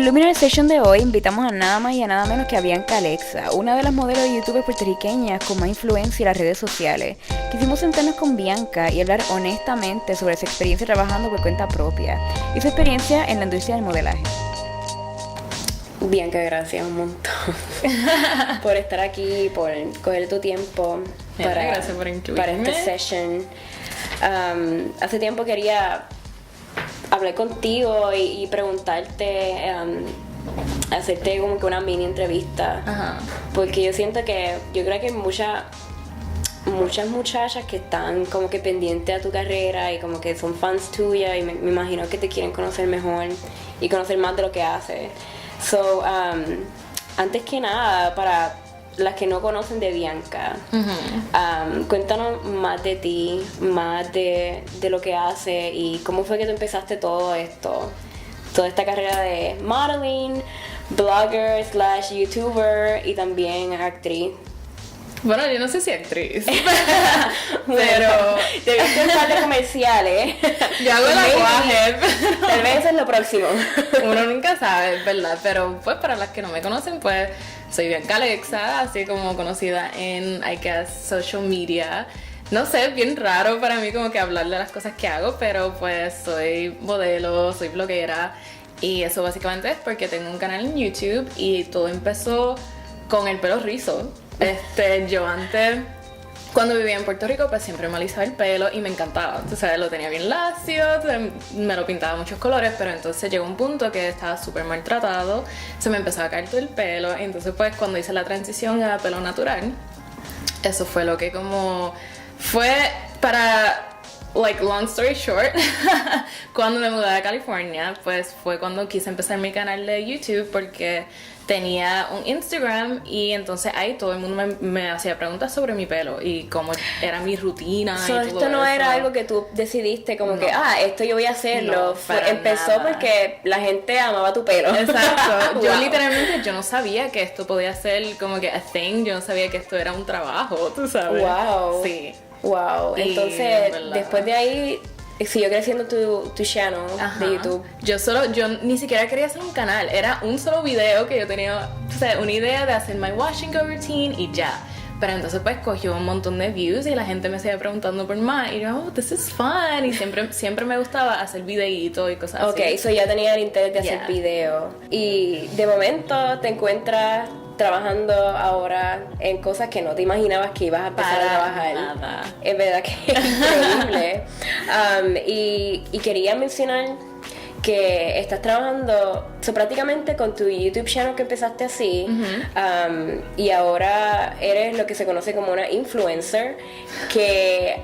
el Luminary Session de hoy invitamos a nada más y a nada menos que a Bianca Alexa, una de las modelos de YouTube puertorriqueñas con más influencia en las redes sociales. Quisimos sentarnos con Bianca y hablar honestamente sobre su experiencia trabajando por cuenta propia y su experiencia en la industria del modelaje. Bianca, gracias un montón por estar aquí, por coger tu tiempo para esta session. Hace tiempo quería hablar contigo y preguntarte, hacerte como que una mini entrevista. Ajá. Porque yo siento que, yo creo que muchas muchachas que están como que pendientes a tu carrera y como que son fans tuyas y me imagino que te quieren conocer mejor y conocer más de lo que haces. So, antes que nada, para las que no conocen de Bianca, cuéntanos más de ti, más de lo que haces y cómo fue que tú empezaste todo esto, toda esta carrera de modeling, blogger / youtuber y también actriz. Bueno, yo no sé si actriz, pero te viste en par de comerciales. Yo hago el aguaje, tal vez es lo próximo. Uno nunca sabe, ¿verdad? Pero pues para las que no me conocen, pues soy Bianca Alexa, así como conocida en, I guess, social media. No sé, es bien raro para mí como que hablar de las cosas que hago, pero pues soy modelo, soy bloguera y eso básicamente es porque tengo un canal en YouTube y todo empezó con el pelo rizo. Yo antes, cuando vivía en Puerto Rico, pues siempre me alisaba el pelo y me encantaba. Tú sabes, lo tenía bien lacio, me lo pintaba muchos colores, pero entonces llegó un punto que estaba súper maltratado, se me empezó a caer todo el pelo. Y entonces pues cuando hice la transición a pelo natural, eso fue lo que como fue para... Like, long story short, cuando me mudé a California, pues fue cuando quise empezar mi canal de YouTube porque tenía un Instagram y entonces ahí todo el mundo me hacía preguntas sobre mi pelo y cómo era mi rutina. So, y todo esto no era algo que tú decidiste como que, esto yo voy a hacerlo. Empezó nada. Porque la gente amaba tu pelo. Exacto. Yo literalmente, yo no sabía que esto podía ser como que a thing, yo no sabía que esto era un trabajo, tú sabes. Wow. Sí. Wow, entonces después de ahí siguió creciendo tu channel de YouTube. Yo ni siquiera quería hacer un canal, era un solo video que yo tenía, o sea, una idea de hacer my washing go routine y ya. Pero entonces pues cogió un montón de views y la gente me seguía preguntando por más y yo, this is fun, y siempre me gustaba hacer videitos y cosas así. Ok, so ya tenía el interés de hacer video y de momento te encuentras trabajando ahora en cosas que no te imaginabas que ibas a empezar a trabajar. Nada. Es verdad que es increíble. Y quería mencionar que estás trabajando prácticamente con tu YouTube channel que empezaste así, y ahora eres lo que se conoce como una influencer, que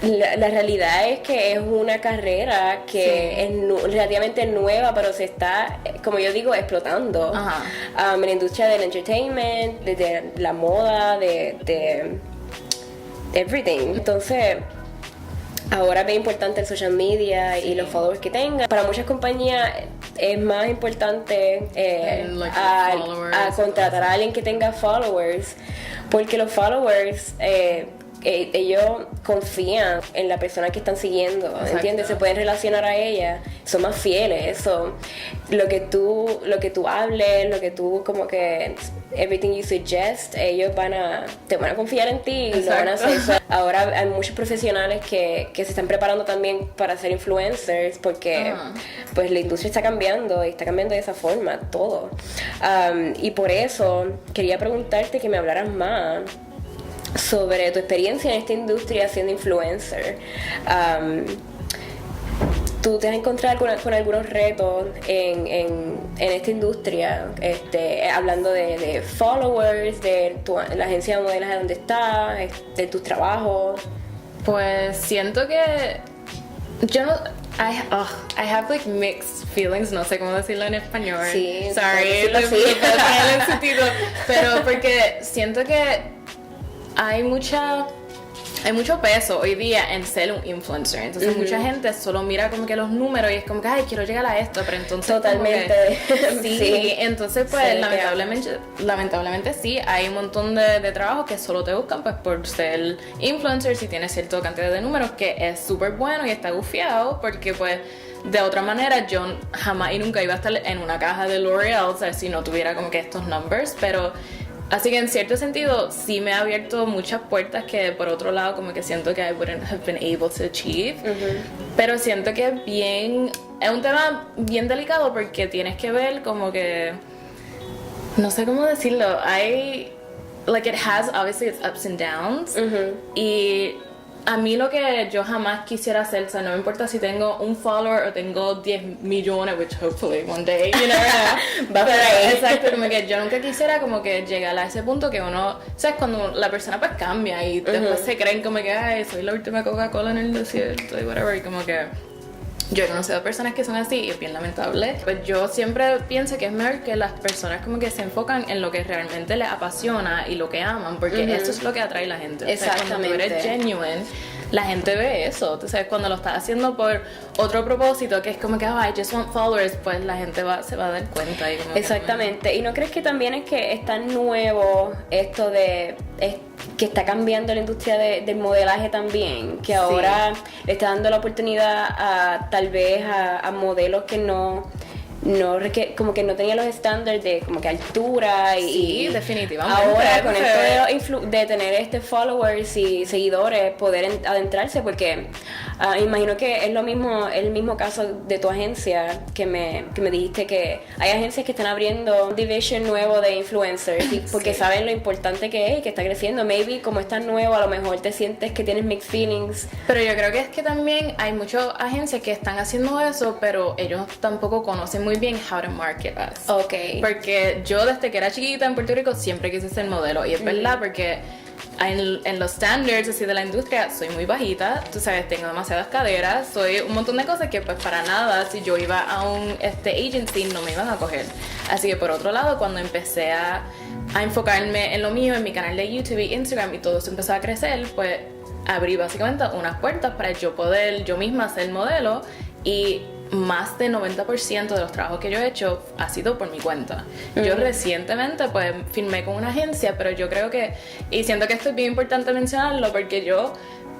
la realidad es que es una carrera que es relativamente nueva, pero se está, como yo digo, explotando en la industria del entertainment, de la moda, de everything. Entonces, ahora es importante el social media y los followers que tenga. Para muchas compañías es más importante a contratar a alguien que tenga followers, porque los followers ellos confían en la persona que están siguiendo. Exacto. ¿Entiendes? Se pueden relacionar a ella, son más fieles. Eso, lo que tú hables, lo que tú como que everything you suggest, ellos te van a confiar en ti y lo van a hacer. Eso. Ahora hay muchos profesionales que se están preparando también para ser influencers porque pues la industria está cambiando y está cambiando de esa forma todo. Y por eso quería preguntarte que me hablaras más sobre tu experiencia en esta industria siendo influencer. ¿Tú te has encontrado con algunos retos en esta industria? Hablando de followers, de la agencia de modelaje donde estás, de tus trabajos. Pues siento que yo no... I have like mixed feelings, no sé cómo decirlo en español. Sí, sorry, pero porque siento que hay mucha hay mucho peso hoy día en ser un influencer. Entonces mucha gente solo mira como que los números y es como que, ay, quiero llegar a esto, pero entonces totalmente sí, entonces pues lamentablemente sí, hay un montón de trabajos que solo te buscan pues por ser influencer si tienes cierta cantidad de números, que es súper bueno y está gufiado, porque pues de otra manera yo jamás y nunca iba a estar en una caja de L'Oreal, o sea, si no tuviera como que estos numbers, pero así que en cierto sentido sí me ha abierto muchas puertas que por otro lado como que siento que I wouldn't have been able to achieve. Pero siento que es un tema bien delicado porque tienes que ver como que, no sé cómo decirlo, like it has obviously its ups and downs. Y a mí lo que yo jamás quisiera hacer, o sea, no me importa si tengo un follower o tengo 10 millones, which hopefully one day, you know, va por ahí. Exacto, como que yo nunca quisiera como que llegar a ese punto que uno, ¿sabes? Cuando la persona pues cambia y después se creen como que, ay, soy la última Coca-Cola en el desierto y whatever, y como que yo he conocido personas que son así y es bien lamentable. Pues yo siempre pienso que es mejor que las personas como que se enfocan en lo que realmente les apasiona y lo que aman, porque eso es lo que atrae a la gente. Exactamente. O sea, cuando tú eres genuine, la gente ve eso. Tú sabes, cuando lo estás haciendo por otro propósito, que es como que, oh, I just want followers, pues la gente se va a dar cuenta. Y como exactamente. ¿Y no crees que también es que es tan nuevo esto que está cambiando la industria del modelaje también, que ahora le está dando la oportunidad tal vez a modelos que como que no tenían los estándares de como que altura y definitivamente. Ahora con esto de tener followers y seguidores, poder adentrarse, porque imagino que es el mismo caso de tu agencia que me dijiste que hay agencias que están abriendo un division nuevo de influencers porque saben lo importante que es y que está creciendo. Maybe como es tan nuevo, a lo mejor te sientes que tienes mixed feelings. Pero yo creo que es que también hay muchas agencias que están haciendo eso, pero ellos tampoco conocen muy bien how to market us. Okay. Porque yo desde que era chiquita en Puerto Rico siempre quise ser modelo, y es verdad, porque en los standards así de la industria soy muy bajita, tú sabes, tengo demasiadas caderas, soy un montón de cosas que pues para nada, si yo iba a un agency no me iban a coger. Así que por otro lado, cuando empecé a enfocarme en lo mío, en mi canal de YouTube y Instagram, y todo eso empezó a crecer, pues abrí básicamente unas puertas para yo poder yo misma ser modelo, y más del 90% de los trabajos que yo he hecho ha sido por mi cuenta. Yo recientemente pues firmé con una agencia, pero yo creo que, y siento que esto es bien importante mencionarlo, porque yo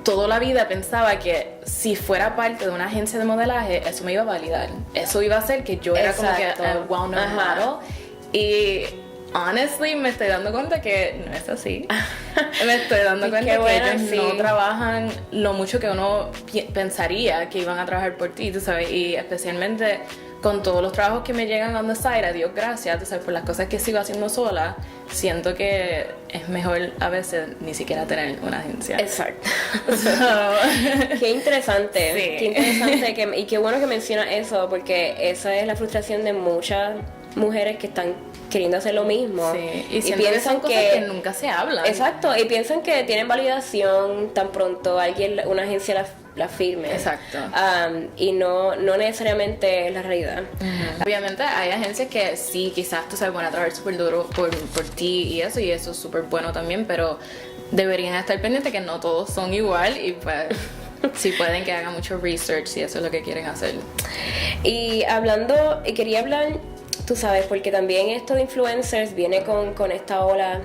toda la vida pensaba que si fuera parte de una agencia de modelaje, eso me iba a validar, eso iba a hacer que yo era como que a well-known model, y honestly me estoy dando cuenta que no es así. Me estoy dando cuenta que ellos no trabajan lo mucho que uno pensaría que iban a trabajar por ti, tú sabes, y especialmente con todos los trabajos que me llegan on the side, a Dios gracias, tú sabes, por las cosas que sigo haciendo sola, siento que es mejor a veces ni siquiera tener una agencia. Exacto. Qué interesante, qué interesante y qué bueno que mencionas eso, porque esa es la frustración de muchas mujeres que están queriendo hacer lo mismo, y piensan que nunca se hablan. Exacto, y piensan que tienen validación tan pronto una agencia la firme. Exacto. Y no necesariamente es la realidad. Obviamente hay agencias que sí, quizás tú sabes, van a trabajar súper duro por ti y eso es súper bueno también, pero deberían estar pendientes que no todos son igual, y pues si pueden que hagan mucho research si eso es lo que quieren hacer. Y quería hablar, tú sabes, porque también esto de influencers viene con esta ola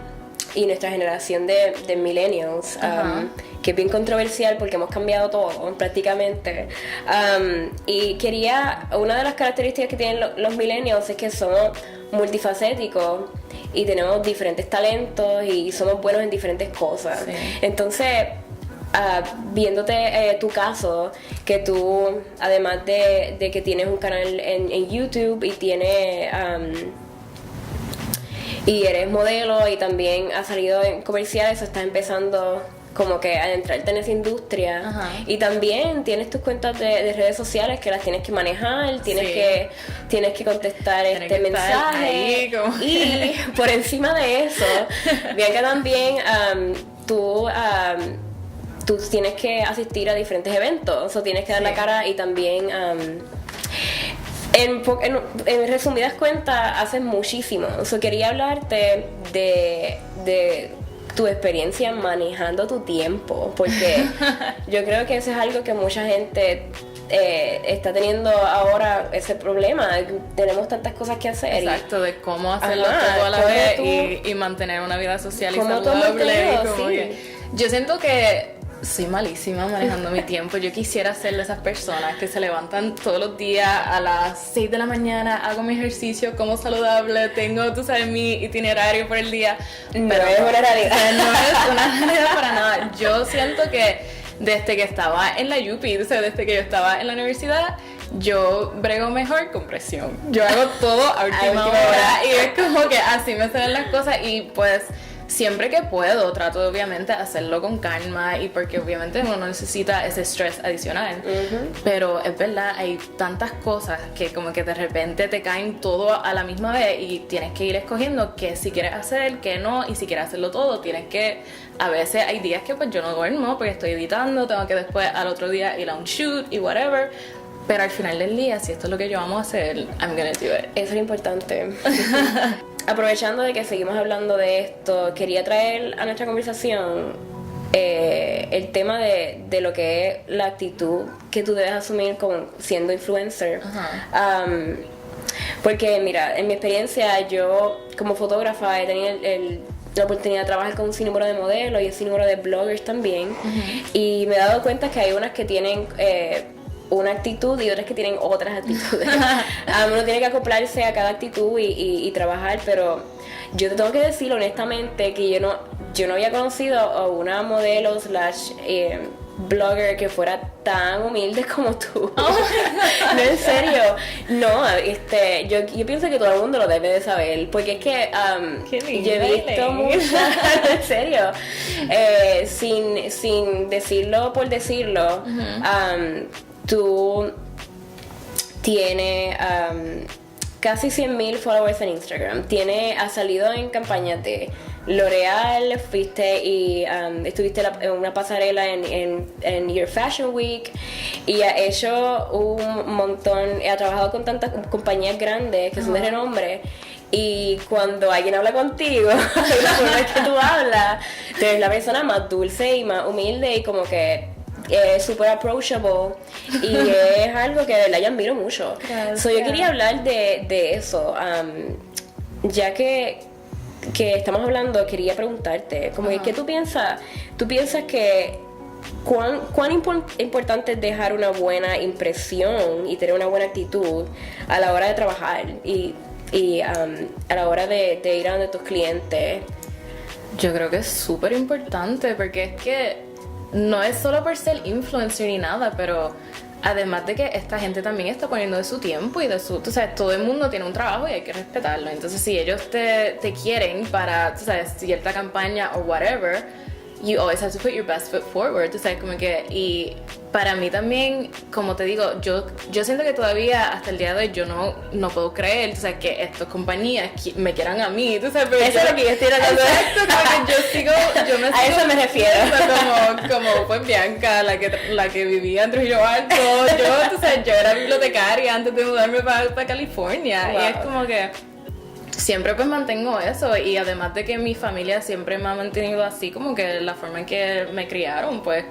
y nuestra generación de millennials, que es bien controversial porque hemos cambiado todo prácticamente, y una de las características que tienen los millennials es que somos multifacéticos y tenemos diferentes talentos y somos buenos en diferentes cosas. Entonces, viéndote tu caso, que tú, además de que tienes un canal en YouTube y y eres modelo y también has salido en comerciales, estás empezando como que a adentrarte en esa industria, y también tienes tus cuentas de redes sociales que las tienes que manejar, tienes que contestar mensaje, y por encima de eso, Bianca, también tú tienes que asistir a diferentes eventos, o tienes que dar la cara, y también en resumidas cuentas haces muchísimo. Quería hablarte de tu experiencia manejando tu tiempo, porque yo creo que eso es algo que mucha gente está teniendo ahora, ese problema. Tenemos tantas cosas que hacer. Exacto, de cómo hacerlo todo a la vez y mantener una vida social y saludable. Yo siento que soy malísima manejando mi tiempo. Yo quisiera ser de esas personas que se levantan todos los días a las 6 de la mañana, hago mi ejercicio, como saludable, tengo, tú sabes, mi itinerario por el día. Pero no es una realidad. No es una realidad para nada. Yo siento que desde que estaba en la UPI, o sea, desde que yo estaba en la universidad, yo brego mejor con presión. Yo hago todo a última hora y es como que así me salen las cosas y pues siempre que puedo trato de obviamente hacerlo con calma y porque obviamente uno no necesita ese estrés adicional. Pero es verdad, hay tantas cosas que como que de repente te caen todo a la misma vez y tienes que ir escogiendo qué si quieres hacer, qué no, y si quieres hacerlo todo tienes que, a veces hay días que pues yo no duermo porque estoy editando, tengo que después al otro día ir a un shoot y whatever. Pero al final del día, si esto es lo que yo vamos a hacer, I'm gonna do it. Eso es importante. Aprovechando de que seguimos hablando de esto, quería traer a nuestra conversación el tema de lo que es la actitud que tú debes asumir como siendo influencer. Porque mira, en mi experiencia, yo como fotógrafa he tenido la oportunidad de trabajar con un sinnúmero de modelos y un sinnúmero de bloggers también. Y me he dado cuenta que hay unas que tienen una actitud y otras que tienen otras actitudes. Uno tiene que acoplarse a cada actitud y trabajar, pero yo te tengo que decir honestamente que yo no había conocido a una modelo / blogger que fuera tan humilde como tú. No, en serio. No, yo pienso que todo el mundo lo debe de saber, porque es que yo he visto muchas, en serio, sin decirlo por decirlo, tú tienes casi 100,000 followers en Instagram. Has salido en campañas de L'Oreal, fuiste y estuviste en una pasarela en Your Fashion Week y ha hecho un montón, ha trabajado con tantas compañías grandes que son de renombre. Y cuando alguien habla contigo, la forma en que tú hablas, tú eres la persona más dulce y más humilde y como que super approachable y es algo que de verdad yo admiro mucho. So, yo quería hablar de eso, ya que estamos hablando, quería preguntarte como que, ¿qué tú piensas que cuán importante es dejar una buena impresión y tener una buena actitud a la hora de trabajar y a la hora de ir a donde tus clientes? Yo creo que es súper importante porque es que no es solo por ser influencer ni nada, pero además de que esta gente también está poniendo de su tiempo y de su, tú sabes, todo el mundo tiene un trabajo y hay que respetarlo. Entonces si ellos te quieren para, tú sabes, cierta campaña o whatever, you always have to put your best foot forward, tú sabes, como que, y para mí también, como te digo, yo siento que todavía hasta el día de hoy yo no puedo creer, tú sabes, que estas compañías me quieran a mí, tú sabes, pero eso es lo que yo estoy tratando de... Exacto, yo me sigo... A eso me refiero. Como pues Bianca, la que vivía en Trujillo Alto, tú sabes, yo era bibliotecaria antes de mudarme para California, wow. Y es como que siempre pues mantengo eso y además de que mi familia siempre me ha mantenido así, como que la forma en que me criaron, pues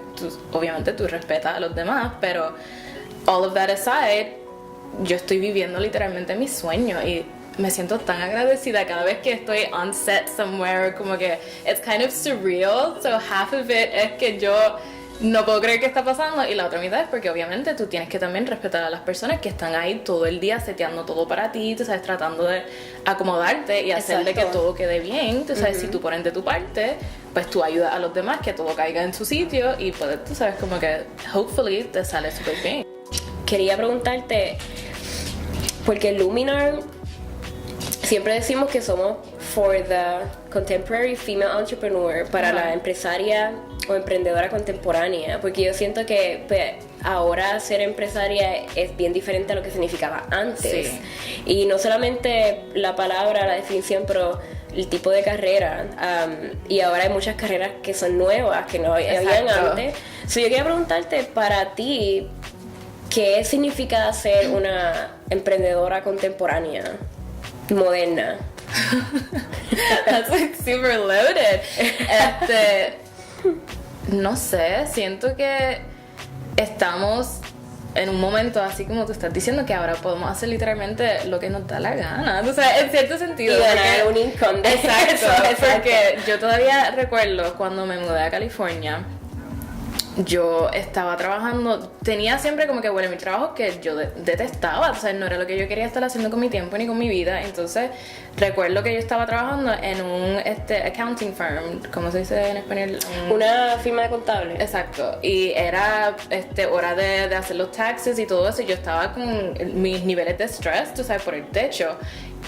obviamente tú respetas a los demás, pero all of that aside, yo estoy viviendo literalmente mi sueño y me siento tan agradecida cada vez que estoy on set somewhere, como que it's kind of surreal, so half of it es que yo no puedo creer que está pasando y la otra mitad es porque obviamente tú tienes que también respetar a las personas que están ahí todo el día seteando todo para ti, tú sabes, tratando de acomodarte y hacerle que todo quede bien, tú sabes, si tú pones de tu parte, pues tú ayudas a los demás que todo caiga en su sitio y pues tú sabes como que hopefully te sale súper bien. Quería preguntarte, porque Luminar siempre decimos que somos for the contemporary female entrepreneur, para la empresaria o emprendedora contemporánea, porque yo siento que pues, ahora ser empresaria es bien diferente a lo que significaba antes. Sí. Y no solamente la palabra, la definición, pero el tipo de carrera. Y ahora hay muchas carreras que son nuevas, que no habían antes. So, yo quería preguntarte, para ti, ¿qué significa ser una emprendedora contemporánea, moderna? That's like super loaded. No sé, siento que estamos en un momento así como tú estás diciendo que ahora podemos hacer literalmente lo que nos da la gana, o sea, en cierto sentido. Y ganar un income de exacto, eso. Porque yo todavía recuerdo cuando me mudé a California, yo estaba trabajando, tenía siempre como que, bueno, mi trabajo que yo detestaba, o sea, no era lo que yo quería estar haciendo con mi tiempo ni con mi vida. Entonces recuerdo que yo estaba trabajando en un accounting firm, ¿cómo se dice en español? Una firma de contable. Exacto, y era hora de hacer los taxes y todo eso, y yo estaba con mis niveles de stress, tú sabes, por el techo.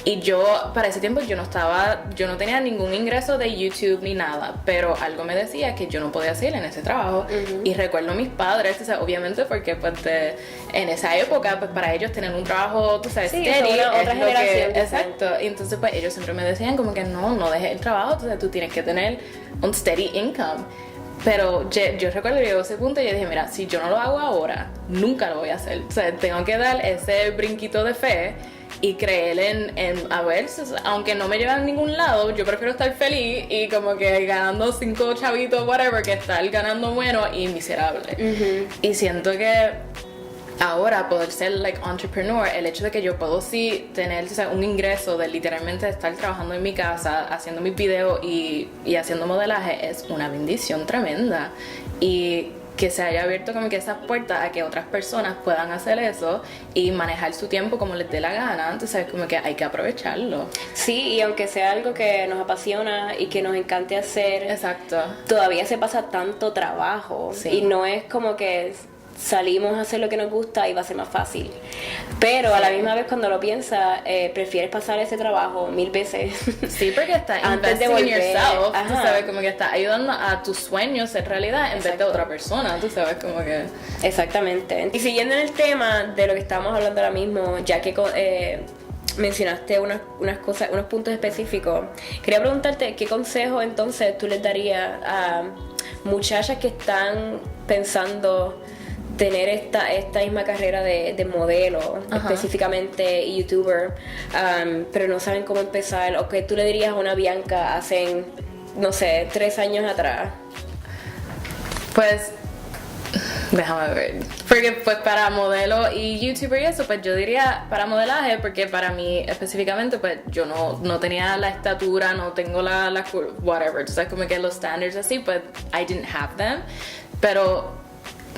Y yo, para ese tiempo, yo no tenía ningún ingreso de YouTube ni nada, pero algo me decía que yo no podía hacer en ese trabajo. Y recuerdo a mis padres, o sea, obviamente porque pues en esa época, pues para ellos tener un trabajo, tú sabes, sí, steady, otra generación. Exacto, y entonces pues ellos siempre me decían como que no dejes el trabajo, o sea, tú tienes que tener un steady income. Pero yo recuerdo que llegó ese punto y yo dije, mira, si yo no lo hago ahora, nunca lo voy a hacer. O sea, tengo que dar ese brinquito de fe y creer en a ver, aunque no me lleve a ningún lado, yo prefiero estar feliz y como que ganando 5 chavitos, whatever, que estar ganando bueno y miserable. Y siento que ahora poder ser like entrepreneur, el hecho de que yo puedo sí tener, o sea, un ingreso de literalmente estar trabajando en mi casa, haciendo mis videos y haciendo modelaje, es una bendición tremenda. Y que se haya abierto como que esas puertas a que otras personas puedan hacer eso y manejar su tiempo como les dé la gana, entonces como que hay que aprovecharlo. Sí, y aunque sea algo que nos apasiona y que nos encante hacer, exacto, todavía se pasa tanto trabajo. Sí. Y no es como que salimos a hacer lo que nos gusta y va a ser más fácil. Pero a la misma vez cuando lo piensas, prefieres pasar ese trabajo 1000 veces. Sí, porque estás antes de investing in volver. yourself, Ajá. tú sabes, como que estás ayudando a tus sueños en realidad en vez de otra persona, tú sabes, como que... Exactamente. Y siguiendo en el tema de lo que estamos hablando ahora mismo, ya que mencionaste unas cosas, unos puntos específicos, quería preguntarte qué consejo entonces tú les darías a muchachas que están pensando tener esta misma carrera de modelo, específicamente y youtuber, pero no saben cómo empezar, o que tú le dirías a una Bianca hace, no sé, 3 años atrás. Pues déjame ver, porque pues para modelo y youtuber y eso, pues yo diría para modelaje, porque para mí específicamente pues yo no tenía la estatura, no tengo la whatever, tú sabes, como que los standards así, pues I didn't have them, pero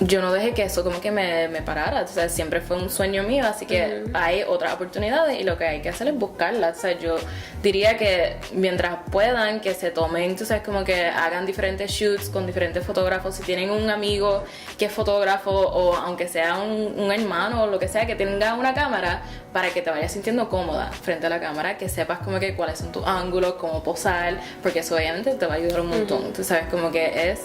yo no dejé que eso como que me parara, o sea, siempre fue un sueño mío, así que hay otras oportunidades y lo que hay que hacer es buscarlas, o sea, yo diría que mientras puedan, que se tomen, tú sabes, como que hagan diferentes shoots con diferentes fotógrafos, si tienen un amigo que es fotógrafo o aunque sea un hermano o lo que sea, que tenga una cámara para que te vayas sintiendo cómoda frente a la cámara, que sepas como que cuáles son tus ángulos, cómo posar, porque eso obviamente te va a ayudar un montón, tú sabes, como que es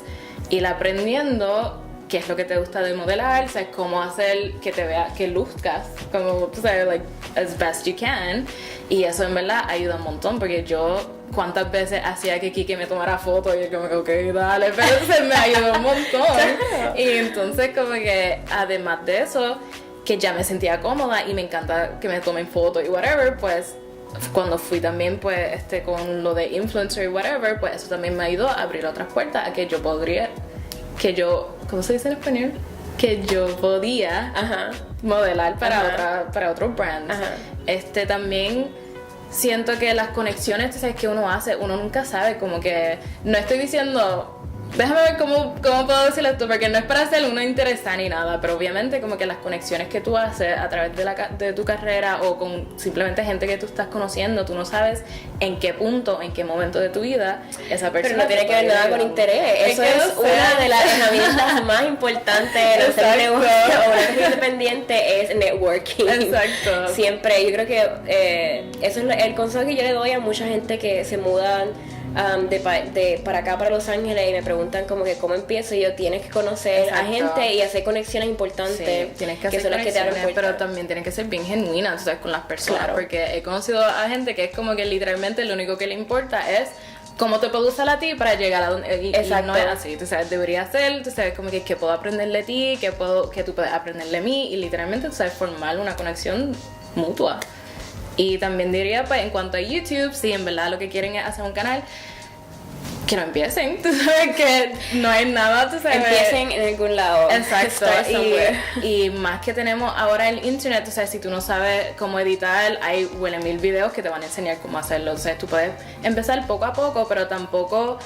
ir aprendiendo qué es lo que te gusta de modelar, sabes cómo hacer que te vea, que luzcas, como tú sabes, like, as best you can, y eso en verdad ayuda un montón, porque yo cuántas veces hacía que Kike me tomara fotos y yo como que ok, dale, pero se me ayudó un montón. Y entonces como que además de eso, que ya me sentía cómoda y me encanta que me tomen fotos y whatever, pues cuando fui también pues con lo de influencer y whatever, pues eso también me ayudó a abrir otras puertas a que yo ¿cómo se dice en español? Que yo podía modelar para otros brands. También siento que las conexiones, ¿sabes?, que uno hace, uno nunca sabe, como que no estoy diciendo... Déjame ver cómo puedo decirlo esto, porque no es para ser uno interesante ni nada, pero obviamente como que las conexiones que tú haces a través de tu carrera o con simplemente gente que tú estás conociendo, tú no sabes en qué punto, en qué momento de tu vida esa persona... Pero no tiene que ver nada con interés, eso es una de las herramientas más importantes de hacer un negocio o una empresa independiente, es networking. Exacto. Siempre, yo creo que eso es el consejo que yo le doy a mucha gente que se mudan para acá, para Los Ángeles, y me preguntan como que cómo empiezo, y yo tienes que conocer a gente y hacer conexiones importantes, sí, tienes que hacer son las que te abren puertas. Pero también tienes que ser bien genuina, tú sabes, con las personas, claro. Porque he conocido a gente que es como que literalmente lo único que le importa es cómo te puedo usar a ti para llegar a donde... Y no es así, tú sabes, debería ser, tú sabes, como que qué puedo aprender de ti, que tú puedes aprender de mí, y literalmente, tú sabes, formar una conexión mutua. Y también diría, pues, en cuanto a YouTube, si en verdad lo que quieren es hacer un canal, que no empiecen, tú sabes que no hay nada, tú sabes. Empiecen en algún lado. Exacto. Y más que tenemos ahora el internet, o sea, si tú no sabes cómo editar, hay 1000 videos que te van a enseñar cómo hacerlo. O sea, tú puedes empezar poco a poco, pero tampoco...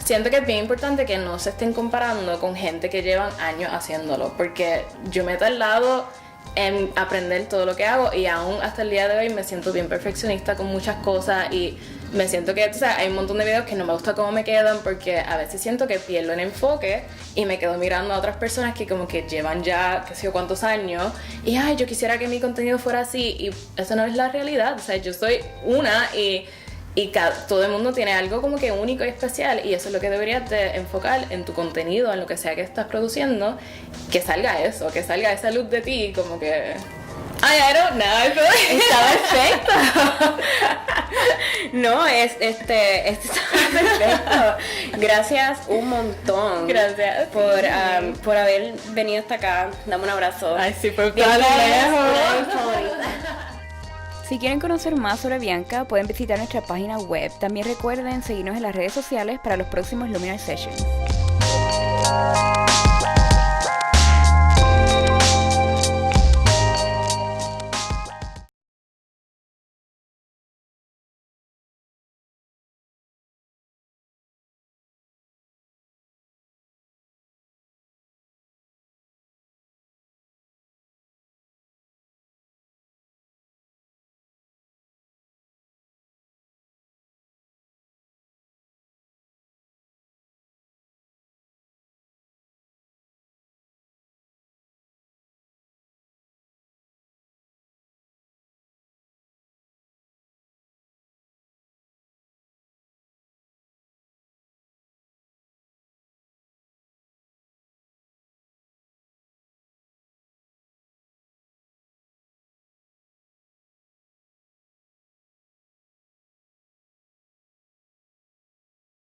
Siento que es bien importante que no se estén comparando con gente que llevan años haciéndolo, porque yo me he tardado en aprender todo lo que hago y aún hasta el día de hoy me siento bien perfeccionista con muchas cosas y me siento que, o sea, hay un montón de videos que no me gusta cómo me quedan porque a veces siento que pierdo el enfoque y me quedo mirando a otras personas que como que llevan ya qué sé yo cuántos años y ay, yo quisiera que mi contenido fuera así y eso no es la realidad, o sea, yo soy una y todo el mundo tiene algo como que único y especial y eso es lo que deberías de enfocar en tu contenido, en lo que sea que estás produciendo, que salga eso, que salga esa luz de ti, como que... Ay, I don't know, está perfecto. No, está perfecto. Gracias un montón. Gracias. Por haber venido hasta acá. Dame un abrazo. Ay, sí, por Bianca es lejos. una de mis favoritas. Si quieren conocer más sobre Bianca, pueden visitar nuestra página web. También recuerden seguirnos en las redes sociales para los próximos Luminar Sessions.